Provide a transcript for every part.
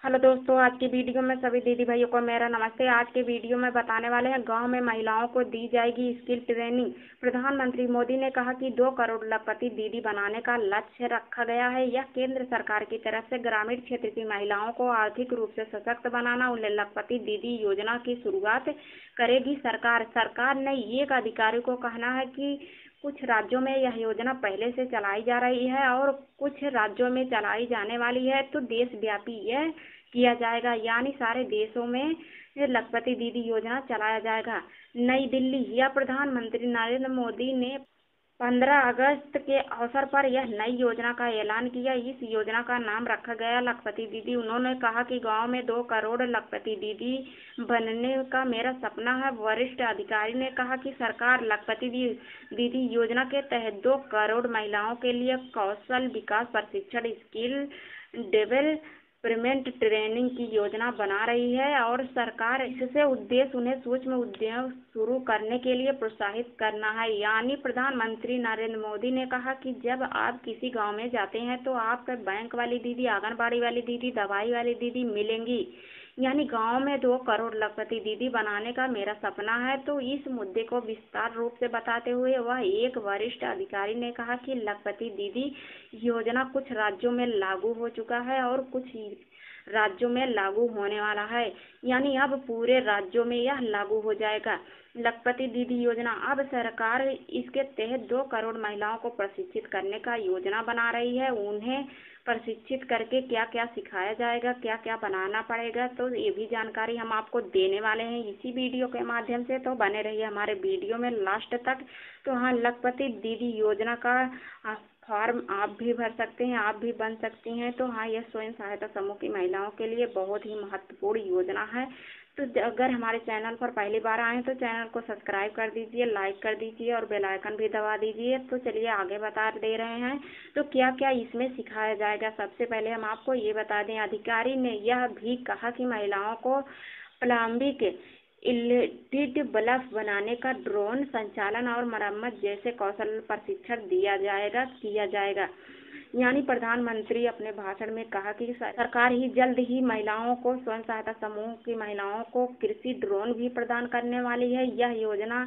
Hello दोस्तों, आज की वीडियो में सभी दीदी भाइयों को मेरा नमस्ते। आज के वीडियो में बताने वाले हैं गांव में महिलाओं को दी जाएगी स्किल ट्रेनिंग। प्रधानमंत्री मोदी ने कहा कि 2 करोड़ लखपति दीदी बनाने का लक्ष्य रखा गया है। यह केंद्र सरकार की तरफ से ग्रामीण क्षेत्र की महिलाओं को आर्थिक रूप से सशक्त बनाना, उन्हें लखपति दीदी योजना की शुरुआत करेगी सरकार ने एक अधिकारी को कहना है कि कुछ राज्यों में यह योजना पहले से चलाई जा रही है और कुछ राज्यों में चलाई जाने वाली है, तो देशव्यापी यह किया जाएगा, यानी सारे देशों में लखपति दीदी योजना चलाया जाएगा। नई दिल्ली, यह प्रधानमंत्री नरेंद्र मोदी ने 15 अगस्त के अवसर पर यह नई योजना का ऐलान किया। इस योजना का नाम रखा गया लखपति दीदी। उन्होंने कहा कि गांव में 2 करोड़ लखपति दीदी बनने का मेरा सपना है। वरिष्ठ अधिकारी ने कहा कि सरकार लखपति दीदी योजना के तहत 2 करोड़ महिलाओं के लिए कौशल विकास प्रशिक्षण, स्किल डेवलपमेंट ट्रेनिंग की योजना बना रही है और सरकार इससे उद्देश्य उन्हें सूक्ष्म उद्योग शुरू करने के लिए प्रोत्साहित करना है। यानी प्रधानमंत्री नरेंद्र मोदी ने कहा कि जब आप किसी गांव में जाते हैं तो आपको बैंक वाली दीदी, आंगनबाड़ी वाली दीदी, दवाई वाली दीदी मिलेंगी। यानी गांव में 2 करोड़ लखपति दीदी बनाने का मेरा सपना है। तो इस मुद्दे को विस्तार रूप से बताते हुए वह एक वरिष्ठ अधिकारी ने कहा कि लखपति दीदी योजना कुछ राज्यों में लागू हो चुका है और कुछ राज्यों में लागू होने वाला है, यानी अब पूरे राज्यों में यह लागू हो जाएगा। लखपति दीदी योजना, अब सरकार इसके तहत 2 करोड़ महिलाओं को प्रशिक्षित करने का योजना बना रही है। उन्हें प्रशिक्षित करके क्या क्या सिखाया जाएगा, क्या क्या बनाना पड़ेगा, तो ये भी जानकारी हम आपको देने वाले हैं इसी वीडियो के माध्यम से। तो बने रहिए हमारे वीडियो में लास्ट तक। तो हाँ, लखपति दीदी योजना का फॉर्म आप भी भर सकते हैं, आप भी बन सकती हैं। तो हाँ, यह स्वयं सहायता समूह की महिलाओं के लिए बहुत ही महत्वपूर्ण योजना है। तो अगर हमारे चैनल पर पहली बार आए हैं तो चैनल को सब्सक्राइब कर दीजिए, लाइक कर दीजिए और बेल आइकन भी दबा दीजिए। तो चलिए आगे बता दे रहे हैं तो क्या क्या इसमें सिखाया जाएगा। सबसे पहले हम आपको ये बता दें, अधिकारी ने यह भी कहा कि महिलाओं को प्लम्बिंग, एलईडी बल्ब बनाने का, ड्रोन संचालन और मरम्मत जैसे कौशल प्रशिक्षण किया जाएगा। यानी प्रधानमंत्री अपने भाषण में कहा कि सरकार ही जल्द ही महिलाओं को, स्वयं सहायता समूह की महिलाओं को कृषि ड्रोन भी प्रदान करने वाली है। यह योजना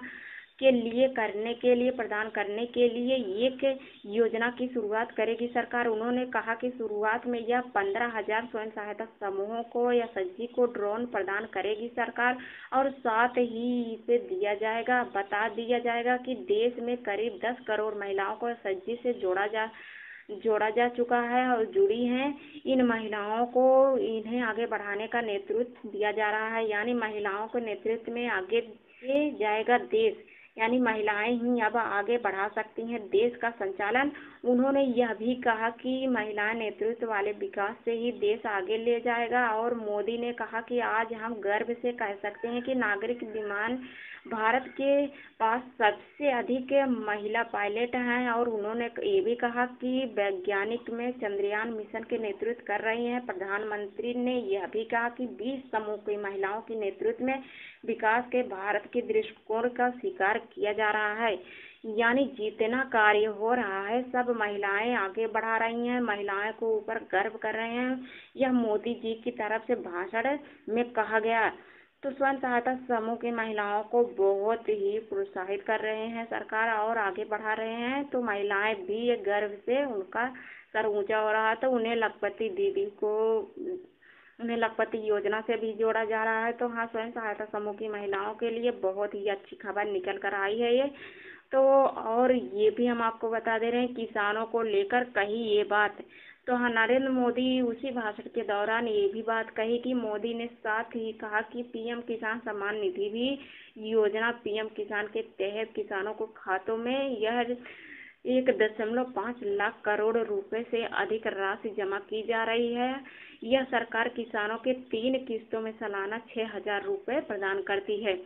प्रदान करने के लिए एक योजना की शुरुआत करेगी सरकार। उन्होंने कहा कि शुरुआत में यह 15,000 स्वयं सहायता समूहों को या एसएचजी को ड्रोन प्रदान करेगी सरकार और साथ ही इसे बता दिया जाएगा कि देश में करीब 10 करोड़ महिलाओं को एसएचजी से जोड़ा जा चुका है और जुड़ी हैं। इन महिलाओं को इन्हें आगे बढ़ाने का नेतृत्व दिया जा रहा है, यानी महिलाओं के नेतृत्व में आगे जाएगा देश, यानी महिलाएं ही अब आगे बढ़ा सकती हैं देश का संचालन। उन्होंने यह भी कहा कि महिला नेतृत्व वाले विकास से ही देश आगे ले जाएगा। और मोदी ने कहा कि आज हम गर्व से कह सकते हैं कि नागरिक विमान भारत के पास सबसे अधिक महिला पायलट हैं। और उन्होंने ये भी कहा कि वैज्ञानिक में चंद्रयान मिशन के नेतृत्व कर रही हैं। प्रधानमंत्री ने यह भी कहा कि 20 समूह की महिलाओं के नेतृत्व में विकास के भारत के दृष्टिकोण का स्वीकार किया जा रहा है, यानी जितना कार्य हो रहा है सब महिलाएं आगे बढ़ा रही हैं, महिलाएं को ऊपर गर्व कर रहे हैं। यह मोदी जी की तरफ से भाषण में कहा गया। तो स्वयं सहायता समूह की महिलाओं को बहुत ही प्रोत्साहित कर रहे हैं सरकार और आगे बढ़ा रहे हैं। तो महिलाएं भी गर्व से उनका सर ऊंचा हो रहा है। तो उन्हें लखपति योजना से भी जोड़ा जा रहा है। तो हाँ, स्वयं सहायता समूह की महिलाओं के लिए बहुत ही अच्छी खबर निकल कर आई है ये। तो और ये भी हम आपको बता दे रहे हैं, किसानों को लेकर कही ये बात। तो हाँ, नरेंद्र मोदी उसी भाषण के दौरान ये भी बात कही कि मोदी ने साथ ही कहा कि पीएम किसान सम्मान निधि भी योजना, पीएम किसान के तहत किसानों को खातों में यह 1.5 लाख करोड़ रुपए से अधिक राशि जमा की जा रही है। यह सरकार किसानों के 3 किस्तों में सालाना 6,000 रुपए प्रदान करती है।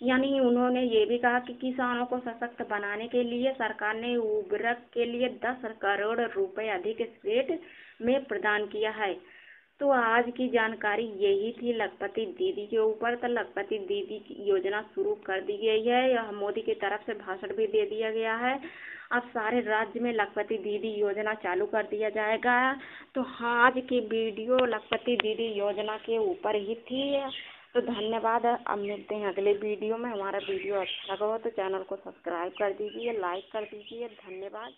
यानी उन्होंने ये भी कहा कि किसानों को सशक्त बनाने के लिए सरकार ने उर्वरक के लिए 10 करोड़ रुपए अधिक स्टेट में प्रदान किया है। तो आज की जानकारी यही थी लखपति दीदी के ऊपर। तो लखपति दीदी की योजना शुरू कर दी गई है, यह मोदी की तरफ से भाषण भी दे दिया गया है। अब सारे राज्य में लखपति दीदी योजना चालू कर दिया जाएगा। तो आज की वीडियो लखपति दीदी योजना के ऊपर ही थी। तो धन्यवाद। अब मिलते हैं अगले वीडियो में। हमारा वीडियो अच्छा लगा हो तो चैनल को सब्सक्राइब कर दीजिए, लाइक कर दीजिए। धन्यवाद।